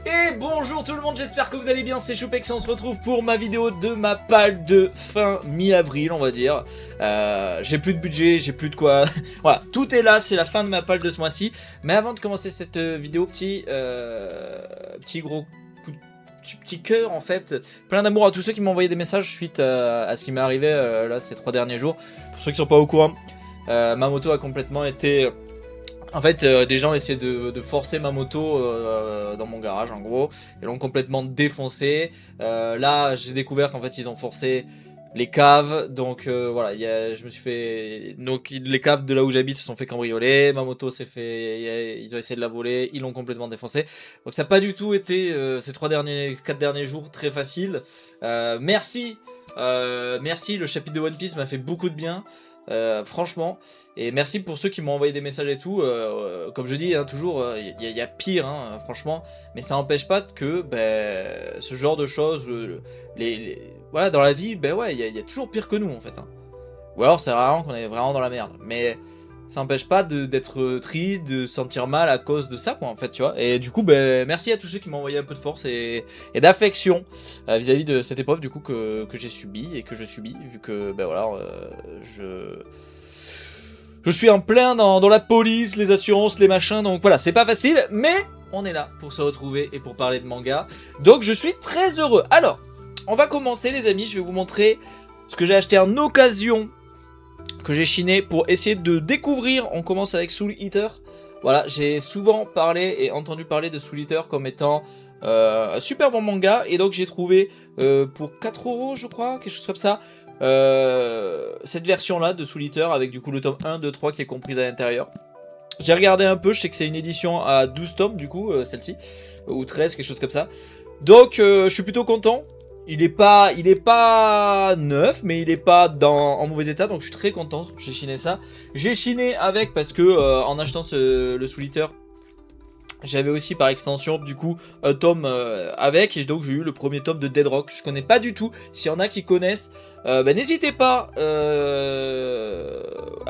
Et bonjour tout le monde, j'espère que vous allez bien, c'est Choupex et on se retrouve pour ma vidéo de ma palle de fin mi-avril on va dire. J'ai plus de budget, j'ai plus de quoi, voilà, tout est là, c'est la fin de ma palle de ce mois-ci. Mais avant de commencer cette vidéo, petit gros coup petit cœur en fait, plein d'amour à tous ceux qui m'ont envoyé des messages suite à ce qui m'est arrivé là ces 3 derniers jours. Pour ceux qui sont pas au courant, ma moto a complètement été... En fait, des gens essaient de forcer ma moto dans mon garage, en gros. Ils l'ont complètement défoncé. Là, j'ai découvert qu'en fait, ils ont forcé les caves. Donc, voilà, je me suis fait... Donc, les caves de là où j'habite se sont fait cambrioler. Ma moto s'est fait... Ils ont essayé de la voler. Ils l'ont complètement défoncé. Donc, ça n'a pas du tout été, ces 4 derniers jours, très facile. Merci. Merci, le chapitre de One Piece m'a fait beaucoup de bien. Franchement, et merci pour ceux qui m'ont envoyé des messages et tout. Comme je dis, hein, toujours, il y a pire, hein, franchement, mais ça n'empêche pas que ce genre de choses, voilà, dans la vie, ouais, il y a toujours pire que nous en fait. Hein. Ou alors c'est vraiment qu'on est vraiment dans la merde, mais ça n'empêche pas d'être triste, de se sentir mal à cause de ça, quoi, en fait, tu vois. Et du coup, merci à tous ceux qui m'ont envoyé un peu de force et d'affection vis-à-vis de cette épreuve, du coup, que j'ai subi et que je subis, vu que, voilà, je suis en plein dans la police, les assurances, les machins, donc voilà, c'est pas facile, mais on est là pour se retrouver et pour parler de manga. Donc, je suis très heureux. Alors, on va commencer, les amis, je vais vous montrer ce que j'ai acheté en occasion, que j'ai chiné pour essayer de découvrir. On commence avec Soul Eater. Voilà, j'ai souvent parlé et entendu parler de Soul Eater comme étant un super bon manga. Et donc j'ai trouvé pour 4 € je crois, quelque chose comme ça, cette version là de Soul Eater avec du coup le tome 1, 2, 3 qui est comprise à l'intérieur. J'ai regardé un peu, je sais que c'est une édition à 12 tomes du coup, celle-ci, ou 13, quelque chose comme ça. Donc je suis plutôt content. Il est pas neuf, mais il est pas en mauvais état, donc je suis très content. J'ai chiné ça. J'ai chiné avec parce que en achetant le Soul Eater, j'avais aussi par extension du coup un tome avec, et donc j'ai eu le premier tome de Dead Rock. Je connais pas du tout. S'il y en a qui connaissent, n'hésitez pas à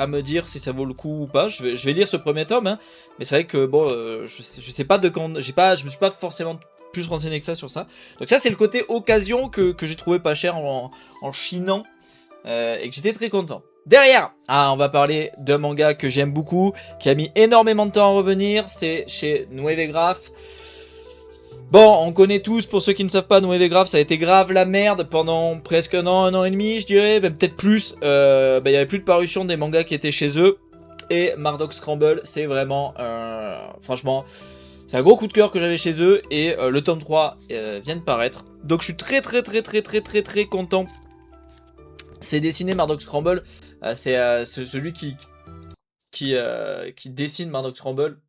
me dire si ça vaut le coup ou pas. Je vais lire ce premier tome, hein, mais c'est vrai que bon, je sais pas de quand. Je me suis pas forcément plus renseigné que ça sur ça. Donc ça c'est le côté occasion que j'ai trouvé pas cher en chinant et que j'étais très content. Derrière, on va parler d'un manga que j'aime beaucoup, qui a mis énormément de temps à revenir, c'est chez Nueve Graph. Bon, on connaît tous, pour ceux qui ne savent pas, Nueve Graph, ça a été grave la merde pendant presque un an et demi, je dirais, même peut-être plus. Il y avait plus de parution des mangas qui étaient chez eux. Et Murdock Scramble, c'est vraiment, franchement... C'est un gros coup de cœur que j'avais chez eux et le tome 3 vient de paraître. Donc je suis très content. C'est dessiné Murdock Scramble. C'est celui qui dessine Murdock Scramble.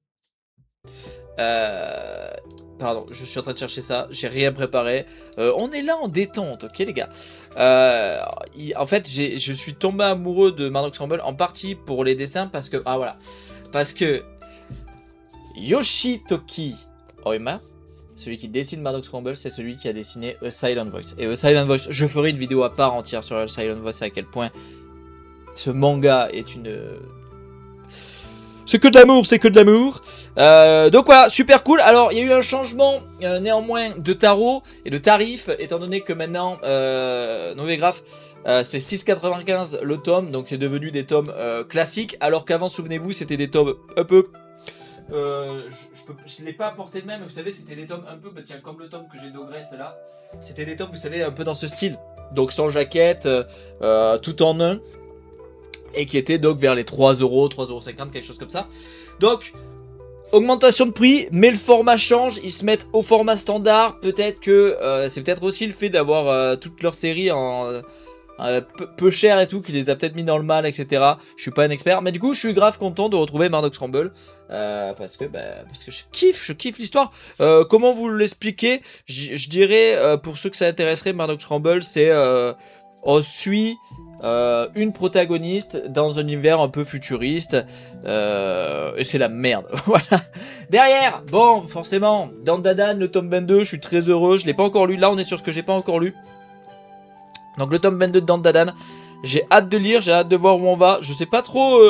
Pardon, je suis en train de chercher ça. J'ai rien préparé. On est là en détente, ok les gars. En fait, je suis tombé amoureux de Murdock Scramble en partie pour les dessins parce que... Ah voilà. Parce que... Yoshitoki Oima, celui qui dessine Murdock Scramble, c'est celui qui a dessiné A Silent Voice. Et A Silent Voice, je ferai une vidéo à part entière sur A Silent Voice, à quel point ce manga est une... C'est que de l'amour, c'est que de l'amour. Donc voilà, super cool. Alors, il y a eu un changement néanmoins de tarot et de tarif, étant donné que maintenant, Nueve Graph, c'est 6,95 le tome, donc c'est devenu des tomes classiques, alors qu'avant, souvenez-vous, c'était des tomes un peu... je l'ai pas apporté de même, vous savez, c'était des tomes un peu, tiens, comme le tome que j'ai d'Ogrest là, c'était des tomes, vous savez, un peu dans ce style, donc sans jaquette, tout en un, et qui étaient donc vers les 3 €, 3,50 €, quelque chose comme ça. Donc, augmentation de prix, mais le format change, ils se mettent au format standard, peut-être que c'est peut-être aussi le fait d'avoir toute leur série en... peu cher et tout, qui les a peut-être mis dans le mal, etc. Je suis pas un expert, mais du coup je suis grave content de retrouver Murdock Scramble parce que je kiffe l'histoire. Comment vous l'expliquer? Je dirais, pour ceux que ça intéresserait, Murdock Scramble, c'est on suit une protagoniste dans un univers un peu futuriste et c'est la merde. Voilà. Derrière, bon, forcément, Dandadan, le tome 22, je suis très heureux, je l'ai pas encore lu. Là on est sur ce que j'ai pas encore lu. Donc le tome 22 de Dandadan, j'ai hâte de lire, j'ai hâte de voir où on va. Je sais pas trop,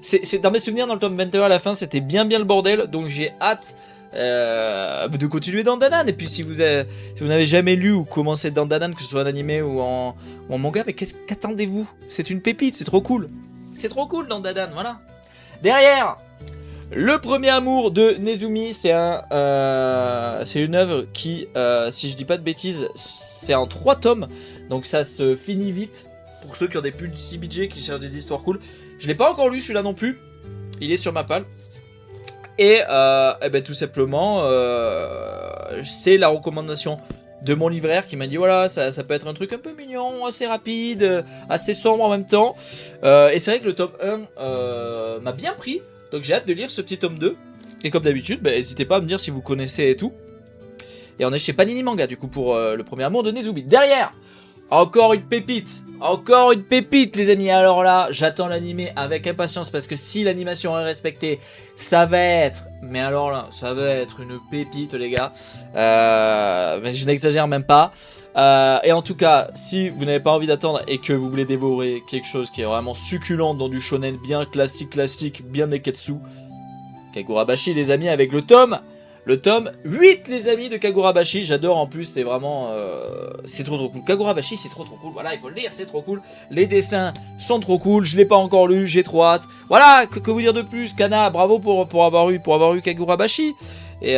c'est dans mes souvenirs, dans le tome 21 à la fin, c'était bien le bordel. Donc j'ai hâte de continuer Dandadan. Et puis si vous n'avez jamais lu ou commencé Dandadan, que ce soit en animé ou en manga, mais qu'attendez-vous? C'est une pépite, c'est trop cool. C'est trop cool Dandadan, voilà. Derrière, le premier amour de Nezumi, c'est une œuvre qui, si je dis pas de bêtises, c'est en 3 tomes. Donc ça se finit vite. Pour ceux qui ont des petits budgets, qui cherchent des histoires cool. Je l'ai pas encore lu celui-là non plus. Il est sur ma palle. Et ben, tout simplement, c'est la recommandation de mon libraire qui m'a dit voilà, ça peut être un truc un peu mignon, assez rapide, assez sombre en même temps. Et c'est vrai que le tome 1 m'a bien pris. Donc j'ai hâte de lire ce petit tome 2. Et comme d'habitude, ben, n'hésitez pas à me dire si vous connaissez et tout. Et on est chez Panini Manga du coup pour le premier amour de Nezumi. Derrière, encore une pépite. Encore une pépite les amis. Alors là, j'attends l'animé avec impatience parce que si l'animation est respectée, ça va être... Mais alors là, ça va être une pépite les gars. Mais je n'exagère même pas. Et en tout cas, si vous n'avez pas envie d'attendre et que vous voulez dévorer quelque chose qui est vraiment succulent dans du shonen bien classique, bien neketsu, Kagurabashi les amis avec le tome 8 les amis de Kagurabashi, j'adore en plus, c'est vraiment, c'est trop cool. Kagurabashi c'est trop cool, voilà il faut le lire, c'est trop cool. Les dessins sont trop cool, je l'ai pas encore lu, j'ai trop hâte. Voilà, que vous dire de plus, Kana, bravo pour avoir eu Kagurabashi. Et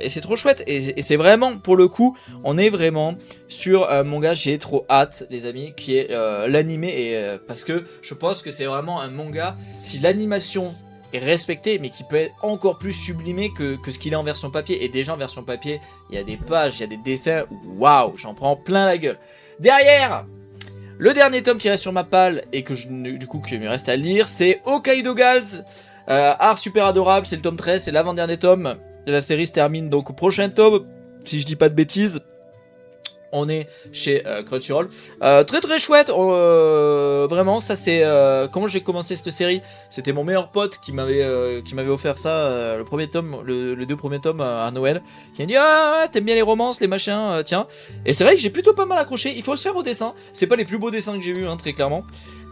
c'est trop chouette, et c'est vraiment, pour le coup, on est vraiment sur un manga, j'ai trop hâte les amis, qui est l'animé, et parce que je pense que c'est vraiment un manga, si l'animation est respecté, mais qui peut être encore plus sublimé que ce qu'il est en version papier. Et déjà en version papier, il y a des pages, il y a des dessins, waouh, j'en prends plein la gueule. Derrière, le dernier tome qui reste sur ma palle, et que du coup qu'il me reste à lire, c'est Hokkaido Girls, art super adorable, c'est le tome 13, c'est l'avant-dernier tome. La série se termine donc au prochain tome, si je dis pas de bêtises. On est chez Crunchyroll. Très chouette. Vraiment, ça c'est... comment j'ai commencé cette série? C'était mon meilleur pote qui m'avait offert ça, le premier tome, le 2 premiers tomes à Noël. Qui m'a dit ah t'aimes bien les romances, les machins, tiens. Et c'est vrai que j'ai plutôt pas mal accroché. Il faut se faire au dessin. C'est pas les plus beaux dessins que j'ai vus, hein, très clairement.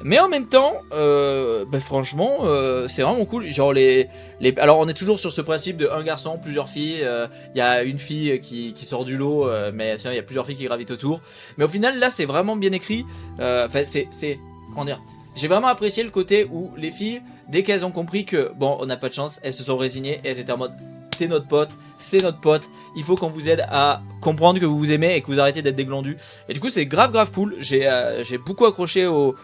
Mais en même temps, bah, franchement, c'est vraiment cool. Genre alors on est toujours sur ce principe de un garçon, plusieurs filles. Il y a une fille qui sort du lot, mais sinon il y a plusieurs filles qui gravitent autour. Mais au final, là, c'est vraiment bien écrit. Enfin, comment dire, j'ai vraiment apprécié le côté où les filles, dès qu'elles ont compris que bon, on n'a pas de chance, elles se sont résignées et elles étaient en mode c'est notre pote, c'est notre pote. Il faut qu'on vous aide à comprendre que vous vous aimez et que vous arrêtez d'être des glandus. Et du coup, c'est grave cool. J'ai beaucoup accroché aux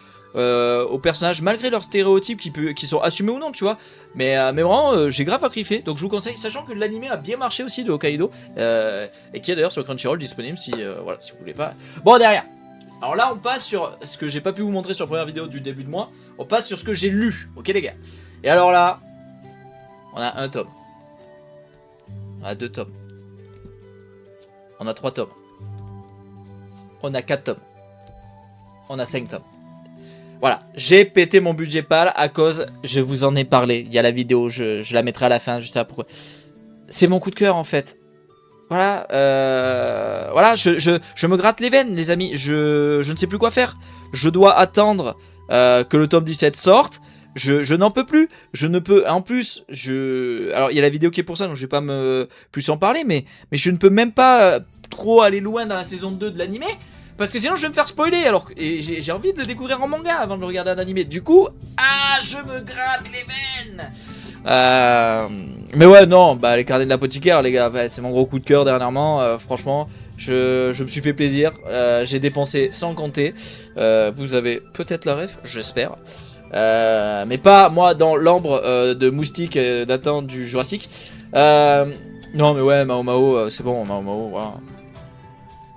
personnages malgré leurs stéréotypes qui sont assumés ou non, tu vois. Mais vraiment, j'ai grave kiffé. Donc je vous conseille, sachant que l'animé a bien marché aussi de Hokkaido, et qui est d'ailleurs sur Crunchyroll disponible si voilà, si vous voulez pas. Bon, derrière. Alors là, on passe sur ce que j'ai pas pu vous montrer sur la première vidéo du début de mois. On passe sur ce que j'ai lu, ok les gars. Et alors là, on a un tome, on a 2 tomes, on a 3 tomes, on a 4 tomes, on a 5 tomes. Voilà, j'ai pété mon budget pal à cause, je vous en ai parlé, il y a la vidéo, je la mettrai à la fin, juste là, pourquoi. C'est mon coup de cœur en fait. Voilà, voilà, je me gratte les veines les amis, je ne sais plus quoi faire. Je dois attendre que le tome 17 sorte, je n'en peux plus, je ne peux, en plus, alors il y a la vidéo qui est pour ça, donc je vais pas plus en parler, mais je ne peux même pas trop aller loin dans la saison 2 de l'animé. Parce que sinon je vais me faire spoiler, alors et j'ai envie de le découvrir en manga avant de le regarder en animé. Du coup, je me gratte les veines. Mais ouais, non, bah les carnets de l'apothicaire, les gars, c'est mon gros coup de cœur dernièrement. Franchement, je me suis fait plaisir. J'ai dépensé sans compter. Vous avez peut-être la ref, j'espère. Mais pas moi dans l'ambre de moustique datant du Jurassique. Non, mais ouais, Mao Mao, c'est bon, Mao Mao, voilà.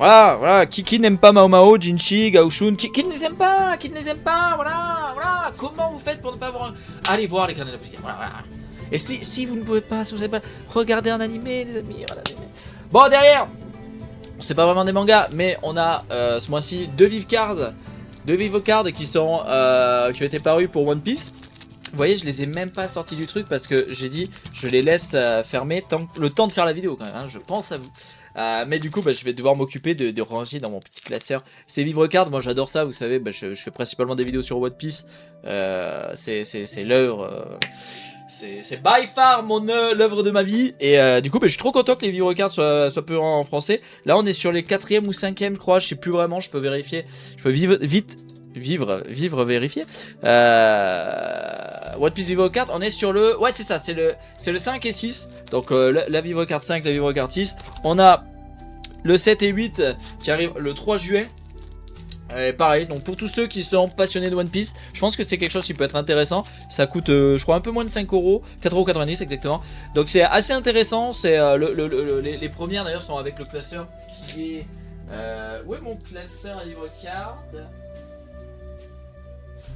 Voilà, qui n'aime pas Mao Mao, Jinchi, Gaoshun, qui ne les aime pas, voilà, comment vous faites pour ne pas voir Allez voir les carnets de l'apothicaire, voilà. Et si vous ne pouvez pas, si vous savez pas, regardez un animé, les amis, voilà. Bon, derrière, c'est pas vraiment des mangas, mais on a ce mois-ci 2 vive cards qui ont été parus pour One Piece. Vous voyez, je les ai même pas sortis du truc parce que j'ai dit, je les laisse fermer le temps de faire la vidéo quand même, hein, je pense à vous. Mais du coup bah, je vais devoir m'occuper de ranger dans mon petit classeur ces vivre cards. Moi j'adore ça, vous savez, bah, je fais principalement des vidéos sur One Piece. C'est l'œuvre C'est by far l'œuvre de ma vie. Et du coup, je suis trop content que les Vivre Cards soient peu en français. Là, on est sur les 4e ou 5e, je crois. Je sais plus vraiment, je peux vérifier. Je peux vivre vérifier. One Piece Vivre Card, on est sur le... Ouais, c'est ça, c'est le 5 et 6. Donc la Vivre Card 5, la Vivre Card 6. On a le 7 et 8 qui arrive le 3 juin. Pareil, donc pour tous ceux qui sont passionnés de One Piece, je pense que c'est quelque chose qui peut être intéressant. Ça coûte, je crois, un peu moins de 5 €, 4,90 € exactement. Donc c'est assez intéressant. C'est les premières d'ailleurs sont avec le classeur qui est... où est mon classeur à livre card?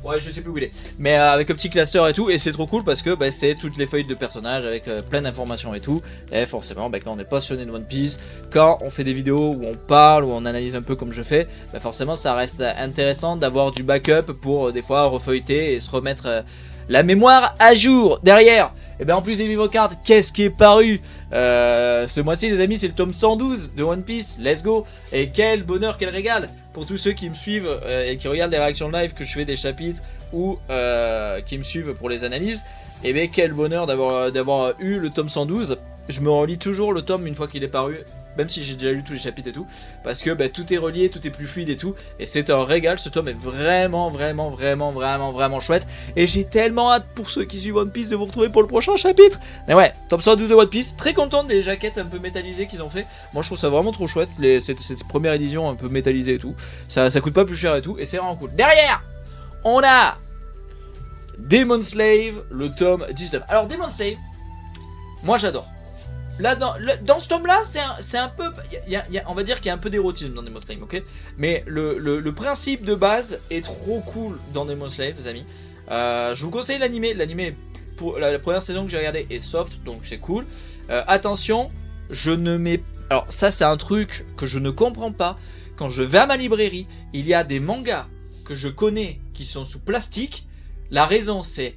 Ouais, je sais plus où il est. Mais avec un petit classeur et tout. Et c'est trop cool parce que c'est toutes les feuilles de personnages avec plein d'informations et tout. Et forcément, quand on est passionné de One Piece, quand on fait des vidéos où on parle, où on analyse un peu comme je fais, forcément ça reste intéressant d'avoir du backup pour des fois refeuilleter et se remettre la mémoire à jour. Derrière, et en plus des Vivre Cards, qu'est-ce qui est paru ce mois-ci les amis? C'est le tome 112 de One Piece. Let's go. Et quel bonheur, quel régal. Pour tous ceux qui me suivent et qui regardent les réactions live que je fais des chapitres ou qui me suivent pour les analyses, et bien quel bonheur d'avoir eu le tome 112. Je me relis toujours le tome une fois qu'il est paru, même si j'ai déjà lu tous les chapitres et tout, parce que tout est relié, tout est plus fluide et tout, et c'est un régal. Ce tome est vraiment chouette, et j'ai tellement hâte pour ceux qui suivent One Piece de vous retrouver pour le prochain chapitre. Mais ouais, tome 112 de One Piece, très content des jaquettes un peu métallisées qu'ils ont fait. Moi je trouve ça vraiment trop chouette, cette première édition un peu métallisée et tout, ça coûte pas plus cher et tout, et c'est vraiment cool. Derrière, on a Demon Slave, le tome 19. Alors Demon Slave, moi j'adore. Là, dans ce tome là, c'est un peu, on va dire qu'il y a un peu d'érotisme dans Demon Slave, ok. Mais le principe de base est trop cool dans Demon Slave, les amis. Je vous conseille l'animé. L'animé, pour la première saison que j'ai regardé, est soft, donc c'est cool. Attention, je ne mets... Alors ça, c'est un truc que je ne comprends pas. Quand je vais à ma librairie, il y a des mangas que je connais qui sont sous plastique. La raison, c'est...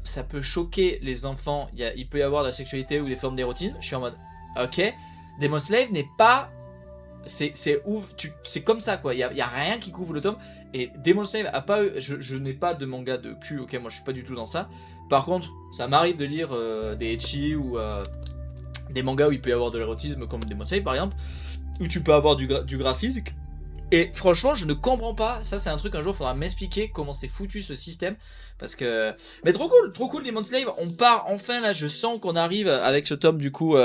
ça peut choquer les enfants, il peut y avoir de la sexualité ou des formes d'érotisme. Je suis en mode, ok, Demon Slave n'est pas... C'est comme ça quoi, il y a rien qui couvre le tome. Et Demon Slave a pas eu... Je n'ai pas de manga de cul, ok, moi je suis pas du tout dans ça. Par contre, ça m'arrive de lire des ecchi ou des mangas où il peut y avoir de l'érotisme comme Demon Slave par exemple, où tu peux avoir du graphisme. Et franchement, je ne comprends pas. Ça, c'est un truc, un jour, il faudra m'expliquer comment c'est foutu ce système. Parce que... Mais trop cool, Demon Slave. On part enfin, là, je sens qu'on arrive avec ce tome, du coup,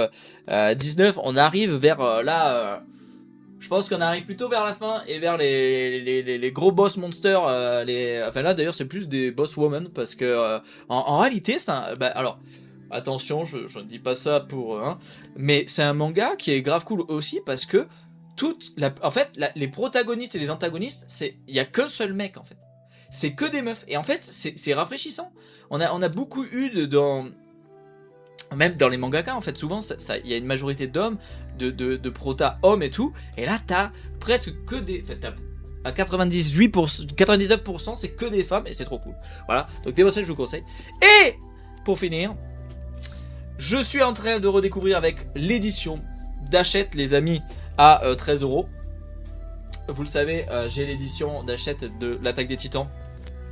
19. On arrive vers, là... je pense qu'on arrive plutôt vers la fin et vers les gros boss monsters. Enfin, là, d'ailleurs, c'est plus des boss women. Parce que, en réalité, c'est un... alors... Attention, je ne dis pas ça pour... mais c'est un manga qui est grave cool aussi parce que... En fait, les protagonistes et les antagonistes, il y a qu'un seul mec en fait. C'est que des meufs. Et en fait, c'est rafraîchissant. On a beaucoup eu même dans les mangaka en fait, souvent il y a une majorité d'hommes, de prota hommes et tout. Et là, t'as presque que des... Enfin, à 99%, c'est que des femmes et c'est trop cool. Voilà, donc Demon Slayer, je vous conseille. Et pour finir, je suis en train de redécouvrir avec l'édition d'Hachette, les amis, à 13 €. Vous le savez, j'ai l'édition d'Hachette de l'Attaque des Titans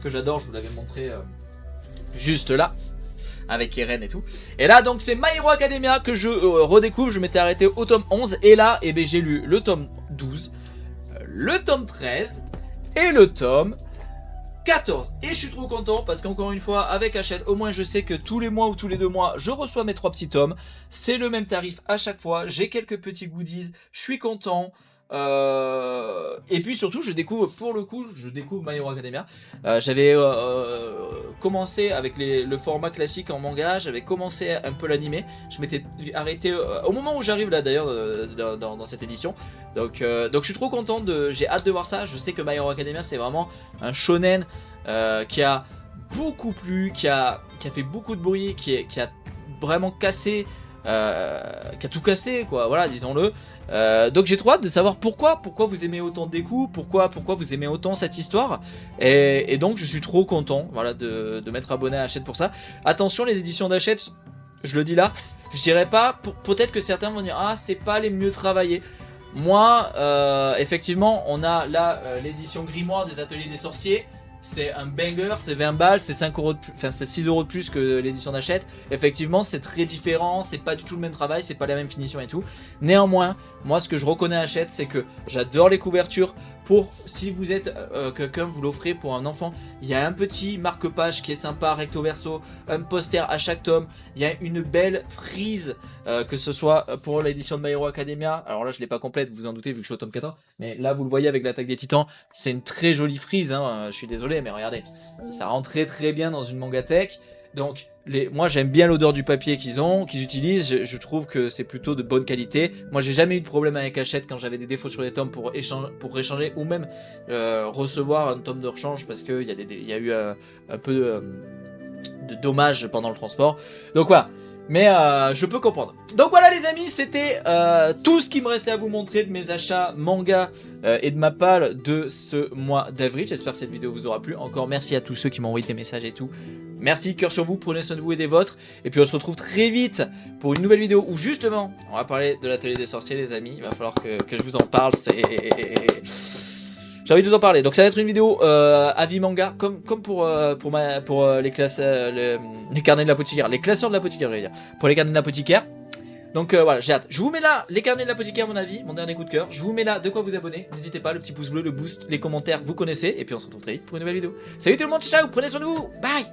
que j'adore, je vous l'avais montré juste là avec Eren et tout. Et là donc c'est My Hero Academia que je redécouvre. Je m'étais arrêté au tome 11 et là j'ai lu le tome 12, le tome 13 et le tome 14. Et je suis trop content parce qu'encore une fois avec Hachette, au moins je sais que tous les mois ou tous les 2 mois je reçois mes 3 petits tomes. C'est le même tarif à chaque fois, j'ai quelques petits goodies, je suis content. Et puis surtout je découvre My Hero Academia. J'avais commencé avec le format classique en manga, j'avais commencé un peu l'animé. Je m'étais arrêté au moment où j'arrive là d'ailleurs dans cette édition. Donc je suis trop content, j'ai hâte de voir ça. Je sais que My Hero Academia c'est vraiment un shonen qui a beaucoup plu, qui a fait beaucoup de bruit, qui a vraiment cassé, qui a tout cassé quoi, voilà, disons-le. Donc j'ai trop hâte de savoir pourquoi vous aimez autant Deku, pourquoi vous aimez autant cette histoire. Et donc je suis trop content, voilà, de m'être abonné à Hachette pour ça. Attention, les éditions d'Hachette, je le dis là, je dirais pas, peut-être que certains vont dire ah c'est pas les mieux travaillés. Moi effectivement on a là l'édition Grimoire des Ateliers des Sorciers. c'est un banger, c'est 20 balles, c'est 5 euros de plus, enfin c'est 6 euros de plus que l'édition d'Hachette. Effectivement, c'est très différent, c'est pas du tout le même travail, c'est pas la même finition et tout. Néanmoins, moi ce que je reconnais à Hachette, c'est que j'adore les couvertures. Pour si vous êtes quelqu'un, vous l'offrez pour un enfant, il y a un petit marque-page qui est sympa, recto verso, un poster à chaque tome, il y a une belle frise, que ce soit pour l'édition de My Hero Academia. Alors là je l'ai pas complète, vous vous en doutez vu que je suis au tome 14, mais là vous le voyez avec l'attaque des titans, c'est une très jolie frise, hein. Je suis désolé mais regardez, ça rentre très bien dans une mangatech. Donc moi j'aime bien l'odeur du papier qu'ils utilisent, je trouve que c'est plutôt de bonne qualité. Moi j'ai jamais eu de problème avec Hachette quand j'avais des défauts sur les tomes pour échanger ou même recevoir un tome de rechange parce qu'il y a eu un peu de dommages pendant le transport. Donc voilà. Mais je peux comprendre. Donc voilà les amis, c'était tout ce qui me restait à vous montrer de mes achats manga et de ma palle de ce mois d'avril. J'espère que cette vidéo vous aura plu. Encore merci à tous ceux qui m'ont envoyé des messages et tout. Merci, cœur sur vous, prenez soin de vous et des vôtres. Et puis on se retrouve très vite pour une nouvelle vidéo où justement, on va parler de l'atelier des sorciers les amis. Il va falloir que je vous en parle, j'ai envie de vous en parler. Donc ça va être une vidéo avis manga, comme pour les classes, les carnets de l'apothicaire, les classeurs de l'apothicaire, je vais dire. Pour les carnets de l'apothicaire. Donc voilà, j'ai hâte. Je vous mets là les carnets de l'apothicaire, mon avis, mon dernier coup de cœur. Je vous mets là de quoi vous abonner. N'hésitez pas, le petit pouce bleu, le boost, les commentaires, vous connaissez. Et puis on se retrouve très vite pour une nouvelle vidéo. Salut tout le monde, ciao, prenez soin de vous, bye.